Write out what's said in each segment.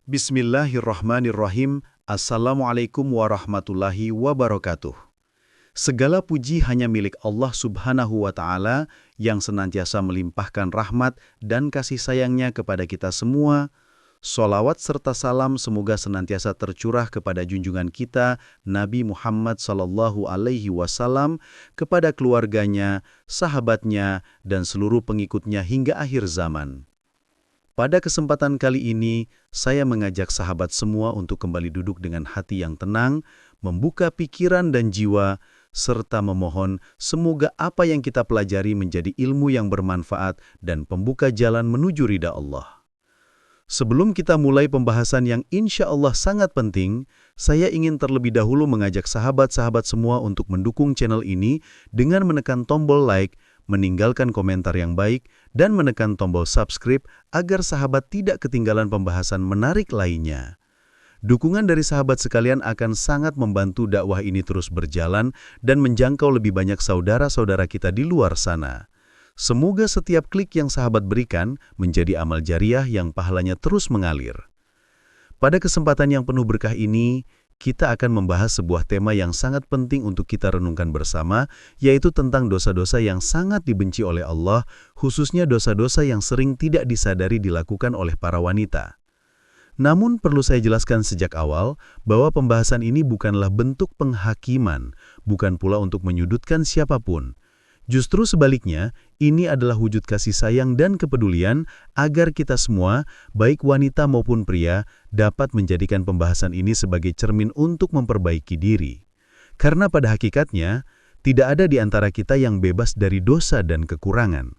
Bismillahirrahmanirrahim. Assalamualaikum warahmatullahi wabarakatuh. Segala puji hanya milik Allah Subhanahu wa Ta'ala yang senantiasa melimpahkan rahmat dan kasih sayangnya kepada kita semua. Sholawat serta salam semoga senantiasa tercurah kepada junjungan kita Nabi Muhammad sallallahu alaihi wasallam, kepada keluarganya, sahabatnya, dan seluruh pengikutnya hingga akhir zaman. Pada kesempatan kali ini, saya mengajak sahabat semua untuk kembali duduk dengan hati yang tenang, membuka pikiran dan jiwa, serta memohon semoga apa yang kita pelajari menjadi ilmu yang bermanfaat dan pembuka jalan menuju ridha Allah. Sebelum kita mulai pembahasan yang insya Allah sangat penting, saya ingin terlebih dahulu mengajak sahabat-sahabat semua untuk mendukung channel ini dengan menekan tombol like, meninggalkan komentar yang baik, dan menekan tombol subscribe agar sahabat tidak ketinggalan pembahasan menarik lainnya. Dukungan dari sahabat sekalian akan sangat membantu dakwah ini terus berjalan dan menjangkau lebih banyak saudara-saudara kita di luar sana. Semoga setiap klik yang sahabat berikan menjadi amal jariah yang pahalanya terus mengalir. Pada kesempatan yang penuh berkah ini, kita akan membahas sebuah tema yang sangat penting untuk kita renungkan bersama, yaitu tentang dosa-dosa yang sangat dibenci oleh Allah, khususnya dosa-dosa yang sering tidak disadari dilakukan oleh para wanita. Namun perlu saya jelaskan sejak awal bahwa pembahasan ini bukanlah bentuk penghakiman, bukan pula untuk menyudutkan siapapun. Justru sebaliknya, ini adalah wujud kasih sayang dan kepedulian agar kita semua, baik wanita maupun pria, dapat menjadikan pembahasan ini sebagai cermin untuk memperbaiki diri. Karena pada hakikatnya, tidak ada di antara kita yang bebas dari dosa dan kekurangan.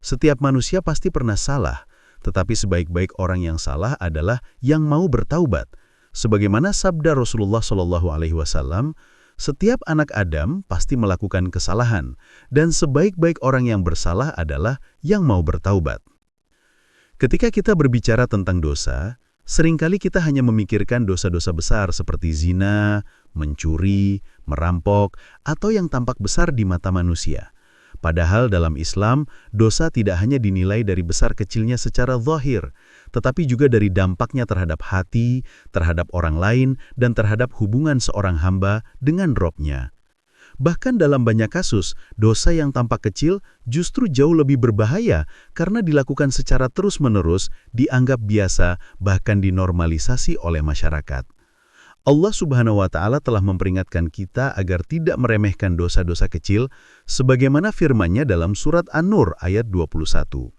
Setiap manusia pasti pernah salah, tetapi sebaik-baik orang yang salah adalah yang mau bertaubat. Sebagaimana sabda Rasulullah SAW, setiap anak Adam pasti melakukan kesalahan, dan sebaik-baik orang yang bersalah adalah yang mau bertaubat. Ketika kita berbicara tentang dosa, seringkali kita hanya memikirkan dosa-dosa besar seperti zina, mencuri, merampok, atau yang tampak besar di mata manusia. Padahal dalam Islam, dosa tidak hanya dinilai dari besar kecilnya secara zahir, tetapi juga dari dampaknya terhadap hati, terhadap orang lain, dan terhadap hubungan seorang hamba dengan Robnya. Bahkan dalam banyak kasus, dosa yang tampak kecil justru jauh lebih berbahaya karena dilakukan secara terus-menerus, dianggap biasa, bahkan dinormalisasi oleh masyarakat. Allah Subhanahu wa Ta'ala telah memperingatkan kita agar tidak meremehkan dosa-dosa kecil, sebagaimana firman-Nya dalam surat An-Nur ayat 21.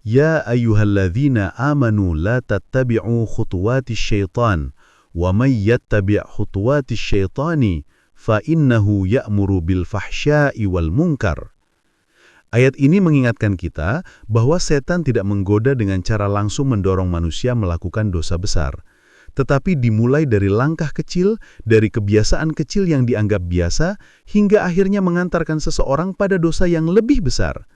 Ya ayyuhalladzina amanu la tattabi'u khutuwatis syaitan, wa may yattabi' khutuwatis syaitani, fa innahu ya'muru bil fahsya'i wal munkar. Ayat ini mengingatkan kita bahwa setan tidak menggoda dengan cara langsung mendorong manusia melakukan dosa besar, tetapi dimulai dari langkah kecil, dari kebiasaan kecil yang dianggap biasa, hingga akhirnya mengantarkan seseorang pada dosa yang lebih besar.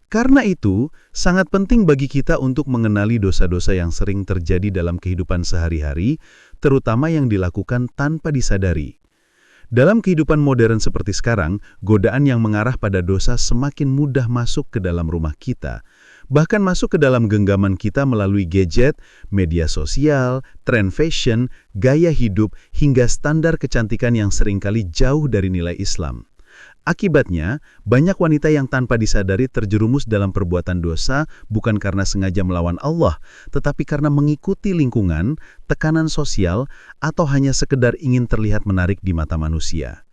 Karena itu, sangat penting bagi kita untuk mengenali dosa-dosa yang sering terjadi dalam kehidupan sehari-hari, terutama yang dilakukan tanpa disadari. Dalam kehidupan modern seperti sekarang, godaan yang mengarah pada dosa semakin mudah masuk ke dalam rumah kita, bahkan masuk ke dalam genggaman kita melalui gadget, media sosial, tren fashion, gaya hidup, hingga standar kecantikan yang seringkali jauh dari nilai Islam. Akibatnya, banyak wanita yang tanpa disadari terjerumus dalam perbuatan dosa bukan karena sengaja melawan Allah, tetapi karena mengikuti lingkungan, tekanan sosial, atau hanya sekedar ingin terlihat menarik di mata manusia.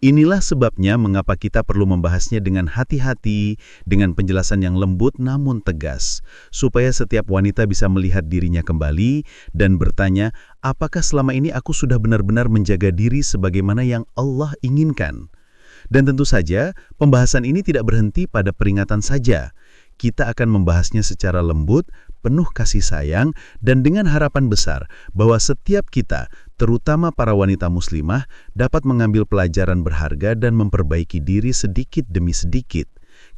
Inilah sebabnya mengapa kita perlu membahasnya dengan hati-hati, dengan penjelasan yang lembut namun tegas, supaya setiap wanita bisa melihat dirinya kembali dan bertanya, apakah selama ini aku sudah benar-benar menjaga diri sebagaimana yang Allah inginkan? Dan tentu saja, pembahasan ini tidak berhenti pada peringatan saja. Kita akan membahasnya secara lembut, penuh kasih sayang, dan dengan harapan besar bahwa setiap kita, terutama para wanita muslimah, dapat mengambil pelajaran berharga dan memperbaiki diri sedikit demi sedikit.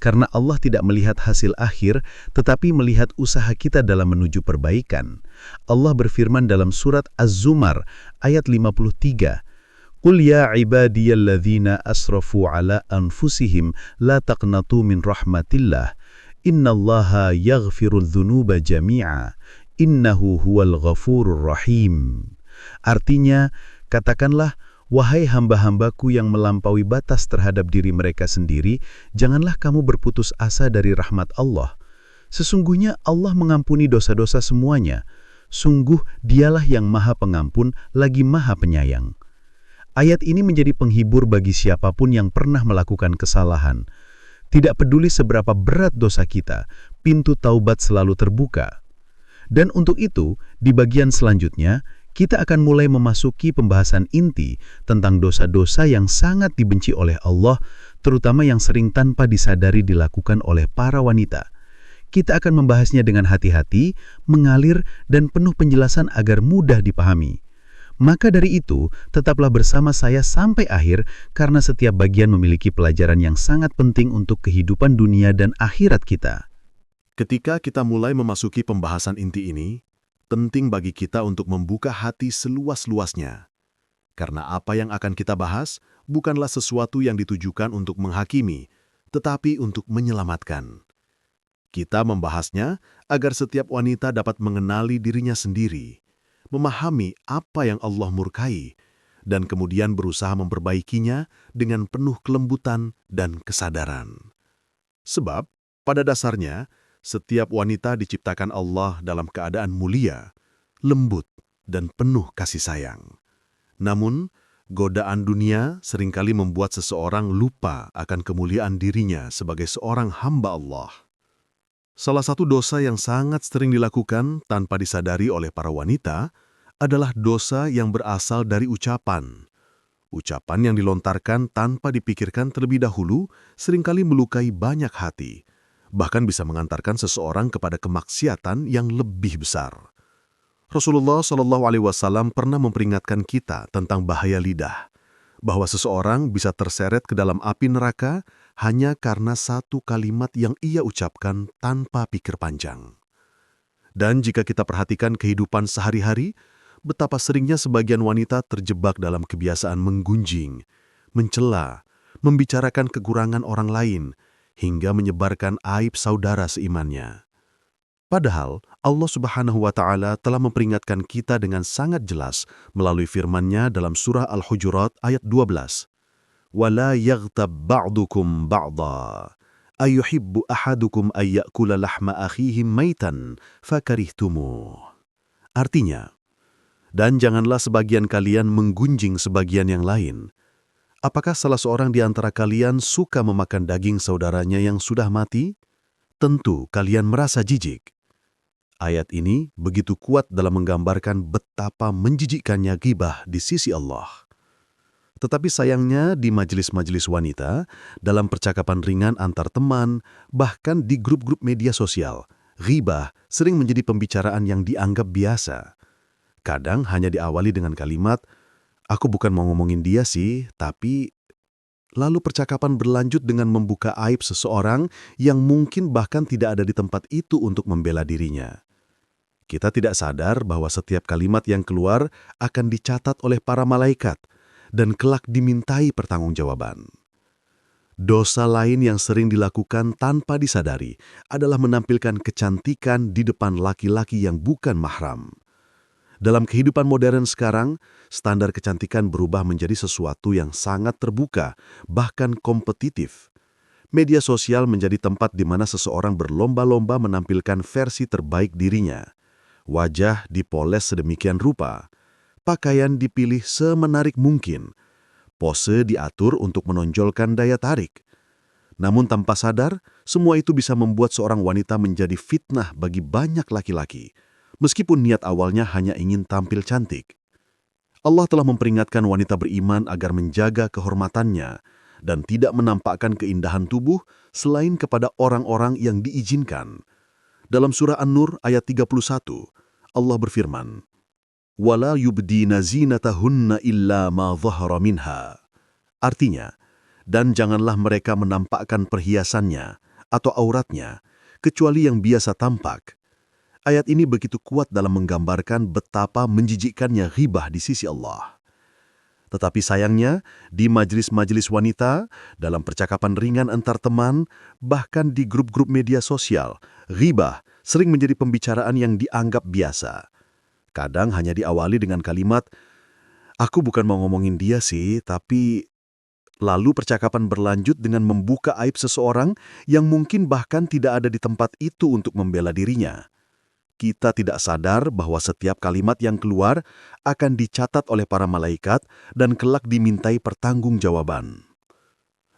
Karena Allah tidak melihat hasil akhir, tetapi melihat usaha kita dalam menuju perbaikan. Allah berfirman dalam surat Az-Zumar, ayat 53, Qul ya ibadiyalladzina asrafu ala anfusihim la taqnatu min rahmatillah innallaha yaghfirudz dzunuba jami'a innahu huwal ghafurur rahim. Artinya, katakanlah, wahai hamba-hambaku yang melampaui batas terhadap diri mereka sendiri, janganlah kamu berputus asa dari rahmat Allah. Sesungguhnya Allah mengampuni dosa-dosa semuanya. Sungguh dialah yang maha pengampun lagi maha penyayang. Ayat ini menjadi penghibur bagi siapapun yang pernah melakukan kesalahan. Tidak peduli seberapa berat dosa kita, pintu taubat selalu terbuka. Dan untuk itu, di bagian selanjutnya, kita akan mulai memasuki pembahasan inti tentang dosa-dosa yang sangat dibenci oleh Allah, terutama yang sering tanpa disadari dilakukan oleh para wanita. Kita akan membahasnya dengan hati-hati, mengalir, dan penuh penjelasan agar mudah dipahami. Maka dari itu, tetaplah bersama saya sampai akhir karena setiap bagian memiliki pelajaran yang sangat penting untuk kehidupan dunia dan akhirat kita. Ketika kita mulai memasuki pembahasan inti ini, penting bagi kita untuk membuka hati seluas-luasnya. Karena apa yang akan kita bahas bukanlah sesuatu yang ditujukan untuk menghakimi, tetapi untuk menyelamatkan. Kita membahasnya agar setiap wanita dapat mengenali dirinya sendiri, memahami apa yang Allah murkai, dan kemudian berusaha memperbaikinya dengan penuh kelembutan dan kesadaran. Sebab, pada dasarnya, setiap wanita diciptakan Allah dalam keadaan mulia, lembut, dan penuh kasih sayang. Namun, godaan dunia seringkali membuat seseorang lupa akan kemuliaan dirinya sebagai seorang hamba Allah. Salah satu dosa yang sangat sering dilakukan tanpa disadari oleh para wanita adalah dosa yang berasal dari ucapan. Ucapan yang dilontarkan tanpa dipikirkan terlebih dahulu seringkali melukai banyak hati, bahkan bisa mengantarkan seseorang kepada kemaksiatan yang lebih besar. Rasulullah SAW pernah memperingatkan kita tentang bahaya lidah, bahwa seseorang bisa terseret ke dalam api neraka hanya karena satu kalimat yang ia ucapkan tanpa pikir panjang. Dan jika kita perhatikan kehidupan sehari-hari, betapa seringnya sebagian wanita terjebak dalam kebiasaan menggunjing, mencela, membicarakan kekurangan orang lain, hingga menyebarkan aib saudara seimannya. Padahal Allah Subhanahu wa Ta'ala telah memperingatkan kita dengan sangat jelas melalui firman-Nya dalam surah Al-Hujurat ayat 12. وَلَا يَغْتَبْ بَعْضُكُمْ بَعْضًا أَيُحِبُّ أَحَدُكُمْ أَن يَأْكُلَ لَحْمَ أَخِيهِ مَيْتًا فَكَرِهْتُمُوهُ. Artinya, dan janganlah sebagian kalian menggunjing sebagian yang lain. Apakah salah seorang di antara kalian suka memakan daging saudaranya yang sudah mati? Tentu kalian merasa jijik. Ayat ini begitu kuat dalam menggambarkan betapa menjijikkannya ghibah di sisi Allah. Tetapi sayangnya di majelis-majelis wanita, dalam percakapan ringan antar teman, bahkan di grup-grup media sosial, ghibah sering menjadi pembicaraan yang dianggap biasa. Kadang hanya diawali dengan kalimat, "Aku bukan mau ngomongin dia sih, tapi..." Lalu percakapan berlanjut dengan membuka aib seseorang yang mungkin bahkan tidak ada di tempat itu untuk membela dirinya. Kita tidak sadar bahwa setiap kalimat yang keluar akan dicatat oleh para malaikat dan kelak dimintai pertanggungjawaban. Dosa lain yang sering dilakukan tanpa disadari adalah menampilkan kecantikan di depan laki-laki yang bukan mahram. Dalam kehidupan modern sekarang, standar kecantikan berubah menjadi sesuatu yang sangat terbuka, bahkan kompetitif. Media sosial menjadi tempat di mana seseorang berlomba-lomba menampilkan versi terbaik dirinya. Wajah dipoles sedemikian rupa, pakaian dipilih semenarik mungkin, pose diatur untuk menonjolkan daya tarik. Namun tanpa sadar, semua itu bisa membuat seorang wanita menjadi fitnah bagi banyak laki-laki, meskipun niat awalnya hanya ingin tampil cantik. Allah telah memperingatkan wanita beriman agar menjaga kehormatannya dan tidak menampakkan keindahan tubuh selain kepada orang-orang yang diizinkan. Dalam surah An-Nur ayat 31, Allah berfirman, "Wala yubdina zinatahunna illa ma dhahara minha." Artinya, dan janganlah mereka menampakkan perhiasannya atau auratnya, kecuali yang biasa tampak. Ayat ini begitu kuat dalam menggambarkan betapa menjijikkannya ghibah di sisi Allah. Tetapi sayangnya, di majelis-majelis wanita, dalam percakapan ringan antar teman, bahkan di grup-grup media sosial, ghibah sering menjadi pembicaraan yang dianggap biasa. Kadang hanya diawali dengan kalimat, "Aku bukan mau ngomongin dia sih, tapi..." Lalu percakapan berlanjut dengan membuka aib seseorang yang mungkin bahkan tidak ada di tempat itu untuk membela dirinya. Kita tidak sadar bahwa setiap kalimat yang keluar akan dicatat oleh para malaikat dan kelak dimintai pertanggungjawaban.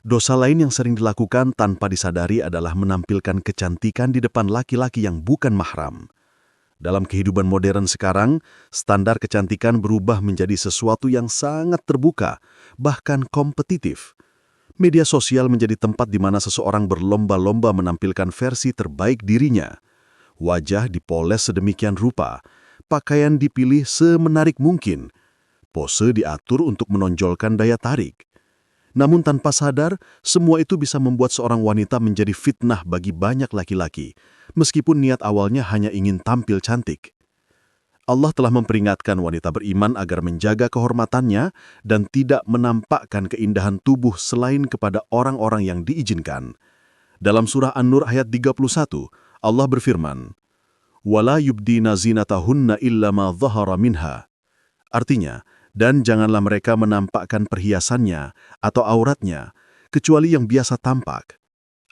Dosa lain yang sering dilakukan tanpa disadari adalah menampilkan kecantikan di depan laki-laki yang bukan mahram. Dalam kehidupan modern sekarang, standar kecantikan berubah menjadi sesuatu yang sangat terbuka, bahkan kompetitif. Media sosial menjadi tempat di mana seseorang berlomba-lomba menampilkan versi terbaik dirinya. Wajah dipoles sedemikian rupa, pakaian dipilih semenarik mungkin, pose diatur untuk menonjolkan daya tarik. Namun tanpa sadar, semua itu bisa membuat seorang wanita menjadi fitnah bagi banyak laki-laki, meskipun niat awalnya hanya ingin tampil cantik. Allah telah memperingatkan wanita beriman agar menjaga kehormatannya dan tidak menampakkan keindahan tubuh selain kepada orang-orang yang diizinkan. Dalam surah An-Nur ayat 31, Allah berfirman, "Wala yubdina zinatahunna illa ma dhahara minha." Artinya, dan janganlah mereka menampakkan perhiasannya atau auratnya, kecuali yang biasa tampak.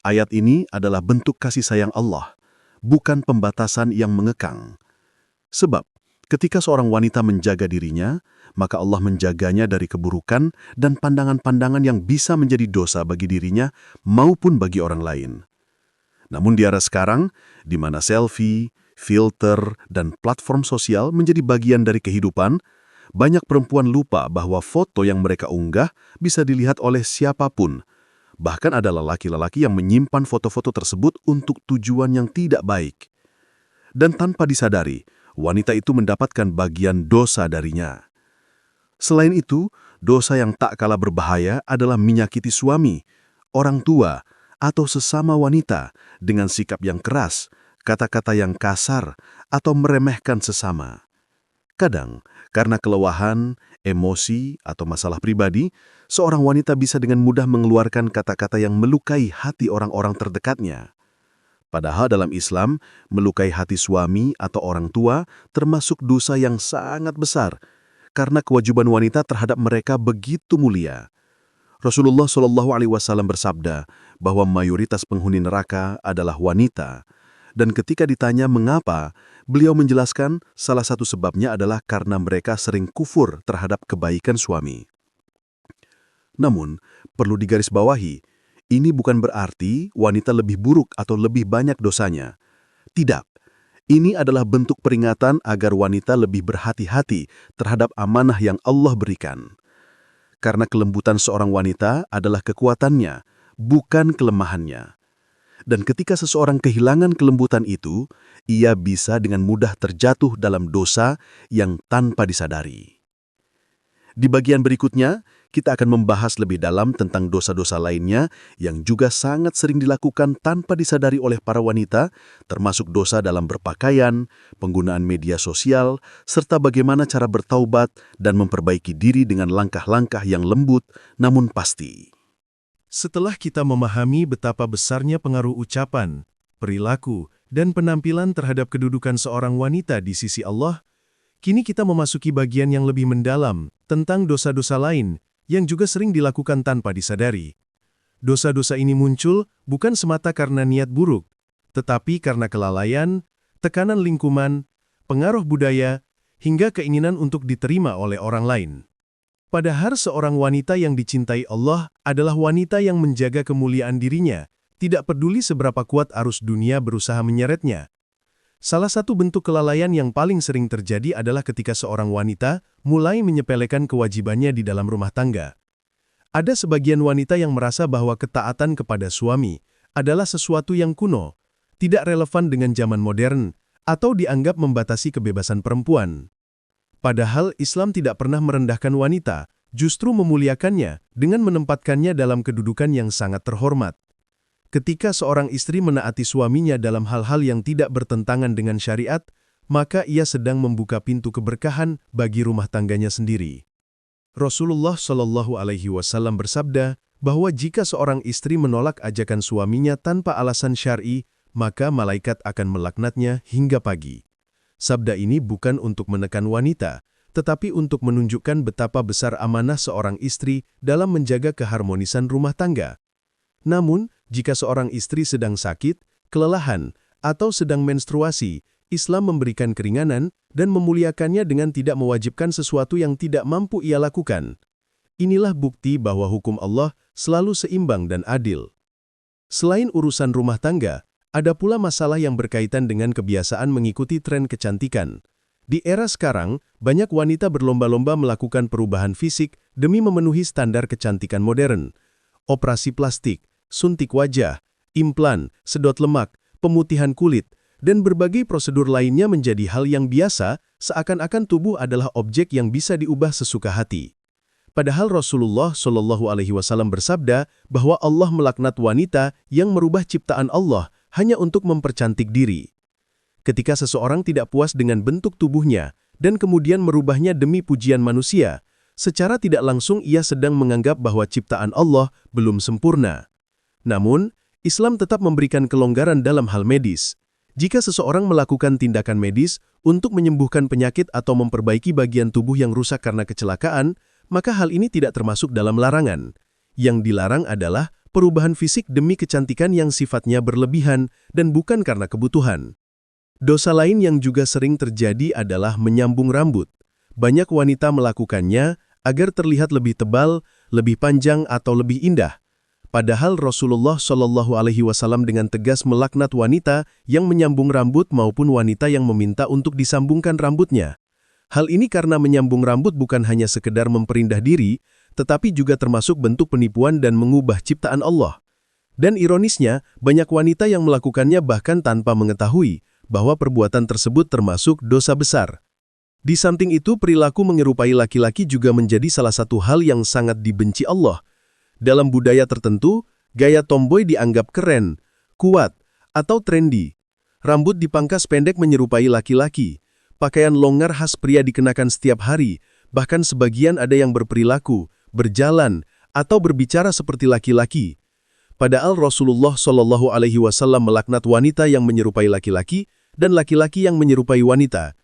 Ayat ini adalah bentuk kasih sayang Allah, bukan pembatasan yang mengekang. Sebab, ketika seorang wanita menjaga dirinya, maka Allah menjaganya dari keburukan dan pandangan-pandangan yang bisa menjadi dosa bagi dirinya maupun bagi orang lain. Namun di era sekarang, di mana selfie, filter, dan platform sosial menjadi bagian dari kehidupan, banyak perempuan lupa bahwa foto yang mereka unggah bisa dilihat oleh siapapun. Bahkan ada lelaki-lelaki yang menyimpan foto-foto tersebut untuk tujuan yang tidak baik. Dan tanpa disadari, wanita itu mendapatkan bagian dosa darinya. Selain itu, dosa yang tak kalah berbahaya adalah menyakiti suami, orang tua, atau sesama wanita dengan sikap yang keras, kata-kata yang kasar, atau meremehkan sesama. Kadang, karena kelelahan, emosi, atau masalah pribadi, seorang wanita bisa dengan mudah mengeluarkan kata-kata yang melukai hati orang-orang terdekatnya. Padahal dalam Islam, melukai hati suami atau orang tua termasuk dosa yang sangat besar, karena kewajiban wanita terhadap mereka begitu mulia. Rasulullah SAW bersabda bahwa mayoritas penghuni neraka adalah wanita, dan ketika ditanya mengapa, beliau menjelaskan salah satu sebabnya adalah karena mereka sering kufur terhadap kebaikan suami. Namun, perlu digarisbawahi, ini bukan berarti wanita lebih buruk atau lebih banyak dosanya. Tidak, ini adalah bentuk peringatan agar wanita lebih berhati-hati terhadap amanah yang Allah berikan. Karena kelembutan seorang wanita adalah kekuatannya, bukan kelemahannya. Dan ketika seseorang kehilangan kelembutan itu, ia bisa dengan mudah terjatuh dalam dosa yang tanpa disadari. Di bagian berikutnya, kita akan membahas lebih dalam tentang dosa-dosa lainnya yang juga sangat sering dilakukan tanpa disadari oleh para wanita, termasuk dosa dalam berpakaian, penggunaan media sosial, serta bagaimana cara bertaubat dan memperbaiki diri dengan langkah-langkah yang lembut namun pasti. Setelah kita memahami betapa besarnya pengaruh ucapan, perilaku, dan penampilan terhadap kedudukan seorang wanita di sisi Allah, kini kita memasuki bagian yang lebih mendalam tentang dosa-dosa lain yang juga sering dilakukan tanpa disadari. Dosa-dosa ini muncul bukan semata karena niat buruk, tetapi karena kelalaian, tekanan lingkungan, pengaruh budaya, hingga keinginan untuk diterima oleh orang lain. Padahal seorang wanita yang dicintai Allah adalah wanita yang menjaga kemuliaan dirinya, tidak peduli seberapa kuat arus dunia berusaha menyeretnya. Salah satu bentuk kelalaian yang paling sering terjadi adalah ketika seorang wanita mulai menyepelekan kewajibannya di dalam rumah tangga. Ada sebagian wanita yang merasa bahwa ketaatan kepada suami adalah sesuatu yang kuno, tidak relevan dengan zaman modern, atau dianggap membatasi kebebasan perempuan. Padahal Islam tidak pernah merendahkan wanita, justru memuliakannya dengan menempatkannya dalam kedudukan yang sangat terhormat. Ketika seorang istri menaati suaminya dalam hal-hal yang tidak bertentangan dengan syariat, maka ia sedang membuka pintu keberkahan bagi rumah tangganya sendiri. Rasulullah Shallallahu Alaihi Wasallam bersabda bahwa jika seorang istri menolak ajakan suaminya tanpa alasan syar'i, maka malaikat akan melaknatnya hingga pagi. Sabda ini bukan untuk menekan wanita, tetapi untuk menunjukkan betapa besar amanah seorang istri dalam menjaga keharmonisan rumah tangga. Namun, jika seorang istri sedang sakit, kelelahan, atau sedang menstruasi, Islam memberikan keringanan dan memuliakannya dengan tidak mewajibkan sesuatu yang tidak mampu ia lakukan. Inilah bukti bahwa hukum Allah selalu seimbang dan adil. Selain urusan rumah tangga, ada pula masalah yang berkaitan dengan kebiasaan mengikuti tren kecantikan. Di era sekarang, banyak wanita berlomba-lomba melakukan perubahan fisik demi memenuhi standar kecantikan modern. Operasi plastik, suntik wajah, implan, sedot lemak, pemutihan kulit, dan berbagai prosedur lainnya menjadi hal yang biasa, seakan-akan tubuh adalah objek yang bisa diubah sesuka hati. Padahal Rasulullah Shallallahu Alaihi Wasallam bersabda bahwa Allah melaknat wanita yang merubah ciptaan Allah hanya untuk mempercantik diri. Ketika seseorang tidak puas dengan bentuk tubuhnya dan kemudian merubahnya demi pujian manusia, secara tidak langsung ia sedang menganggap bahwa ciptaan Allah belum sempurna. Namun, Islam tetap memberikan kelonggaran dalam hal medis. Jika seseorang melakukan tindakan medis untuk menyembuhkan penyakit atau memperbaiki bagian tubuh yang rusak karena kecelakaan, maka hal ini tidak termasuk dalam larangan. Yang dilarang adalah perubahan fisik demi kecantikan yang sifatnya berlebihan dan bukan karena kebutuhan. Dosa lain yang juga sering terjadi adalah menyambung rambut. Banyak wanita melakukannya agar terlihat lebih tebal, lebih panjang atau lebih indah. Padahal Rasulullah Shallallahu Alaihi Wasallam dengan tegas melaknat wanita yang menyambung rambut maupun wanita yang meminta untuk disambungkan rambutnya. Hal ini karena menyambung rambut bukan hanya sekedar memperindah diri, tetapi juga termasuk bentuk penipuan dan mengubah ciptaan Allah. Dan ironisnya, banyak wanita yang melakukannya bahkan tanpa mengetahui bahwa perbuatan tersebut termasuk dosa besar. Di samping itu, perilaku menyerupai laki-laki juga menjadi salah satu hal yang sangat dibenci Allah. Dalam budaya tertentu, gaya tomboy dianggap keren, kuat, atau trendy. Rambut dipangkas pendek menyerupai laki-laki. Pakaian longgar khas pria dikenakan setiap hari, bahkan sebagian ada yang berperilaku, berjalan, atau berbicara seperti laki-laki. Padahal Rasulullah Shallallahu Alaihi Wasallam melaknat wanita yang menyerupai laki-laki dan laki-laki yang menyerupai wanita.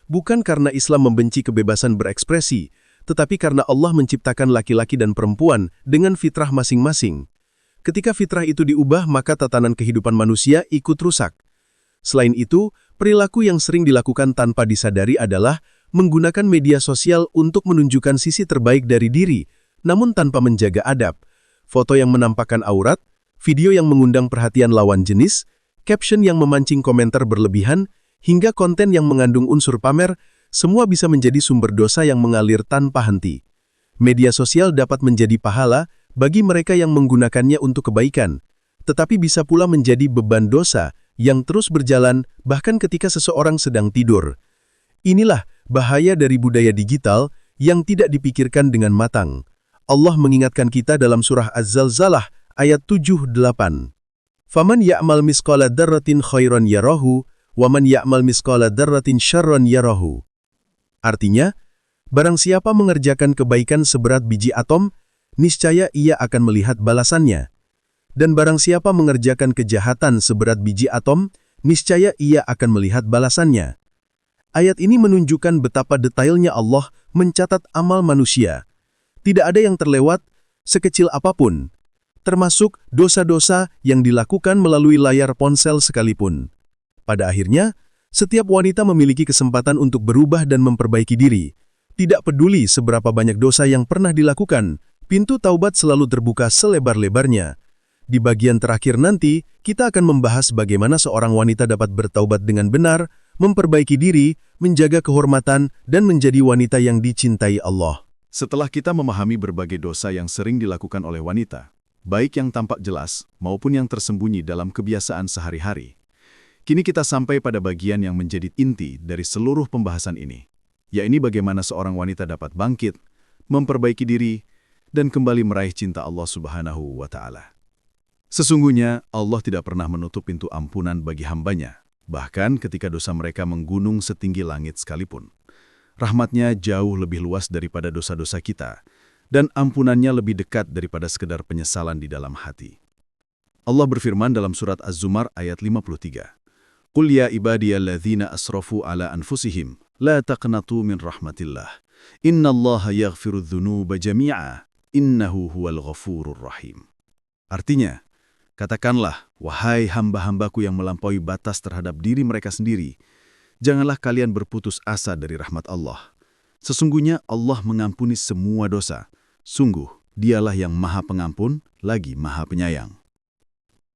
Bukan karena Islam membenci kebebasan berekspresi, tetapi karena Allah menciptakan laki-laki dan perempuan dengan fitrah masing-masing. Ketika fitrah itu diubah, maka tatanan kehidupan manusia ikut rusak. Selain itu, perilaku yang sering dilakukan tanpa disadari adalah menggunakan media sosial untuk menunjukkan sisi terbaik dari diri, namun tanpa menjaga adab. Foto yang menampakkan aurat, video yang mengundang perhatian lawan jenis, caption yang memancing komentar berlebihan, hingga konten yang mengandung unsur pamer, semua bisa menjadi sumber dosa yang mengalir tanpa henti. Media sosial dapat menjadi pahala bagi mereka yang menggunakannya untuk kebaikan, tetapi bisa pula menjadi beban dosa yang terus berjalan bahkan ketika seseorang sedang tidur. Inilah bahaya dari budaya digital yang tidak dipikirkan dengan matang. Allah mengingatkan kita dalam surah Az-Zalzalah ayat 7-8. Faman ya'mal misqala dzarratin khairan yarahu, wa man ya'mal misqala dzarratin syarran yarahu. Artinya, barang siapa mengerjakan kebaikan seberat biji atom, niscaya ia akan melihat balasannya. Dan barang siapa mengerjakan kejahatan seberat biji atom, niscaya ia akan melihat balasannya. Ayat ini menunjukkan betapa detailnya Allah mencatat amal manusia. Tidak ada yang terlewat, sekecil apapun, termasuk dosa-dosa yang dilakukan melalui layar ponsel sekalipun. Pada akhirnya, setiap wanita memiliki kesempatan untuk berubah dan memperbaiki diri. Tidak peduli seberapa banyak dosa yang pernah dilakukan, pintu taubat selalu terbuka selebar-lebarnya. Di bagian terakhir nanti, kita akan membahas bagaimana seorang wanita dapat bertaubat dengan benar, memperbaiki diri, menjaga kehormatan, dan menjadi wanita yang dicintai Allah. Setelah kita memahami berbagai dosa yang sering dilakukan oleh wanita, baik yang tampak jelas maupun yang tersembunyi dalam kebiasaan sehari-hari, kini kita sampai pada bagian yang menjadi inti dari seluruh pembahasan ini, yaitu bagaimana seorang wanita dapat bangkit, memperbaiki diri, dan kembali meraih cinta Allah Subhanahu wa Ta'ala. Sesungguhnya, Allah tidak pernah menutup pintu ampunan bagi hambanya, bahkan ketika dosa mereka menggunung setinggi langit sekalipun. Rahmat-Nya jauh lebih luas daripada dosa-dosa kita, dan ampunannya lebih dekat daripada sekedar penyesalan di dalam hati. Allah berfirman dalam surat Az-Zumar ayat 53. Qul ya ibadiyalladzina asrafu ala anfusihim, la taqnatu min rahmatillah. Innallaha yaghfirudz dzunuba jami'a, innahu huwal ghafurur rahim. Artinya, katakanlah, wahai hamba-hambaku yang melampaui batas terhadap diri mereka sendiri, janganlah kalian berputus asa dari rahmat Allah. Sesungguhnya Allah mengampuni semua dosa. Sungguh, dialah yang maha pengampun, lagi maha penyayang.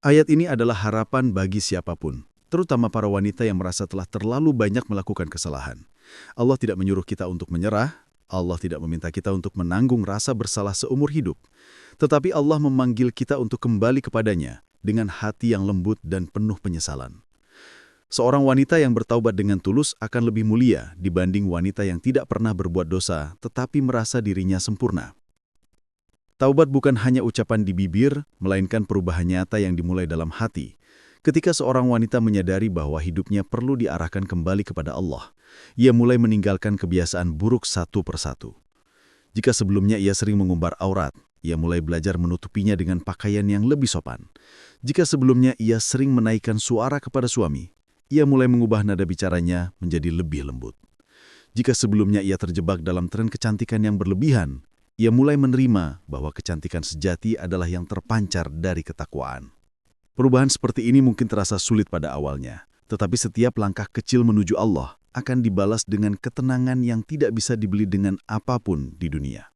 Ayat ini adalah harapan bagi siapapun, terutama para wanita yang merasa telah terlalu banyak melakukan kesalahan. Allah tidak menyuruh kita untuk menyerah, Allah tidak meminta kita untuk menanggung rasa bersalah seumur hidup. Tetapi Allah memanggil kita untuk kembali kepadanya dengan hati yang lembut dan penuh penyesalan. Seorang wanita yang bertaubat dengan tulus akan lebih mulia dibanding wanita yang tidak pernah berbuat dosa tetapi merasa dirinya sempurna. Taubat bukan hanya ucapan di bibir, melainkan perubahan nyata yang dimulai dalam hati. Ketika seorang wanita menyadari bahwa hidupnya perlu diarahkan kembali kepada Allah, ia mulai meninggalkan kebiasaan buruk satu persatu. Jika sebelumnya ia sering mengumbar aurat, ia mulai belajar menutupinya dengan pakaian yang lebih sopan. Jika sebelumnya ia sering menaikkan suara kepada suami, ia mulai mengubah nada bicaranya menjadi lebih lembut. Jika sebelumnya ia terjebak dalam tren kecantikan yang berlebihan, ia mulai menerima bahwa kecantikan sejati adalah yang terpancar dari ketakwaan. Perubahan seperti ini mungkin terasa sulit pada awalnya, tetapi setiap langkah kecil menuju Allah akan dibalas dengan ketenangan yang tidak bisa dibeli dengan apapun di dunia.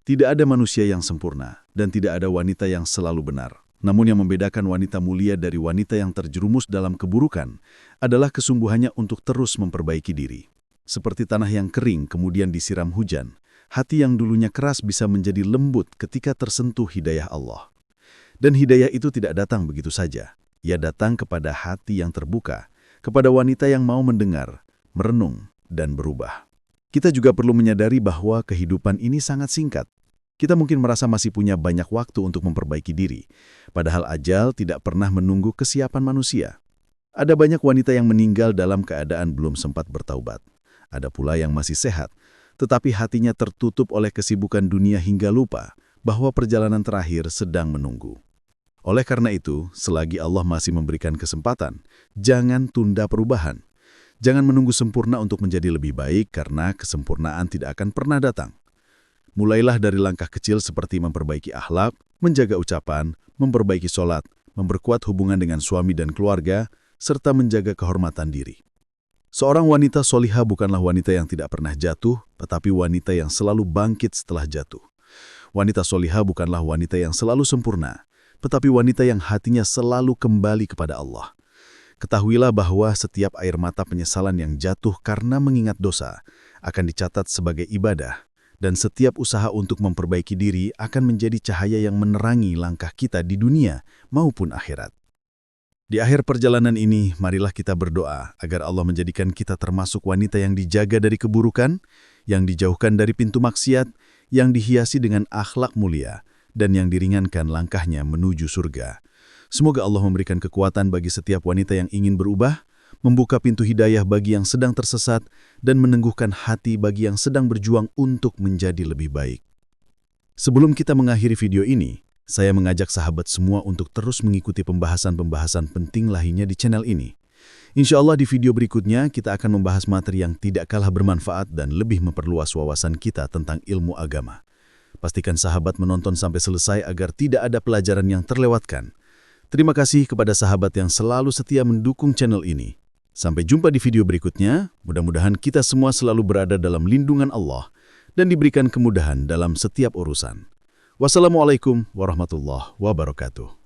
Tidak ada manusia yang sempurna, dan tidak ada wanita yang selalu benar. Namun yang membedakan wanita mulia dari wanita yang terjerumus dalam keburukan adalah kesungguhannya untuk terus memperbaiki diri. Seperti tanah yang kering kemudian disiram hujan, hati yang dulunya keras bisa menjadi lembut ketika tersentuh hidayah Allah. Dan hidayah itu tidak datang begitu saja. Ia datang kepada hati yang terbuka, kepada wanita yang mau mendengar, merenung, dan berubah. Kita juga perlu menyadari bahwa kehidupan ini sangat singkat. Kita mungkin merasa masih punya banyak waktu untuk memperbaiki diri, padahal ajal tidak pernah menunggu kesiapan manusia. Ada banyak wanita yang meninggal dalam keadaan belum sempat bertaubat. Ada pula yang masih sehat, tetapi hatinya tertutup oleh kesibukan dunia hingga lupa bahwa perjalanan terakhir sedang menunggu. Oleh karena itu, selagi Allah masih memberikan kesempatan, jangan tunda perubahan. Jangan menunggu sempurna untuk menjadi lebih baik karena kesempurnaan tidak akan pernah datang. Mulailah dari langkah kecil seperti memperbaiki akhlak, menjaga ucapan, memperbaiki sholat, memperkuat hubungan dengan suami dan keluarga, serta menjaga kehormatan diri. Seorang wanita solihah bukanlah wanita yang tidak pernah jatuh, tetapi wanita yang selalu bangkit setelah jatuh. Wanita solihah bukanlah wanita yang selalu sempurna, tetapi wanita yang hatinya selalu kembali kepada Allah. Ketahuilah bahwa setiap air mata penyesalan yang jatuh karena mengingat dosa akan dicatat sebagai ibadah, dan setiap usaha untuk memperbaiki diri akan menjadi cahaya yang menerangi langkah kita di dunia maupun akhirat. Di akhir perjalanan ini, marilah kita berdoa agar Allah menjadikan kita termasuk wanita yang dijaga dari keburukan, yang dijauhkan dari pintu maksiat, yang dihiasi dengan akhlak mulia, dan yang diringankan langkahnya menuju surga. Semoga Allah memberikan kekuatan bagi setiap wanita yang ingin berubah, membuka pintu hidayah bagi yang sedang tersesat, dan menengguhkan hati bagi yang sedang berjuang untuk menjadi lebih baik. Sebelum kita mengakhiri video ini, saya mengajak sahabat semua untuk terus mengikuti pembahasan-pembahasan penting lainnya di channel ini. Insya Allah di video berikutnya kita akan membahas materi yang tidak kalah bermanfaat dan lebih memperluas wawasan kita tentang ilmu agama. Pastikan sahabat menonton sampai selesai agar tidak ada pelajaran yang terlewatkan. Terima kasih kepada sahabat yang selalu setia mendukung channel ini. Sampai jumpa di video berikutnya, mudah-mudahan kita semua selalu berada dalam lindungan Allah dan diberikan kemudahan dalam setiap urusan. Wassalamualaikum warahmatullahi wabarakatuh.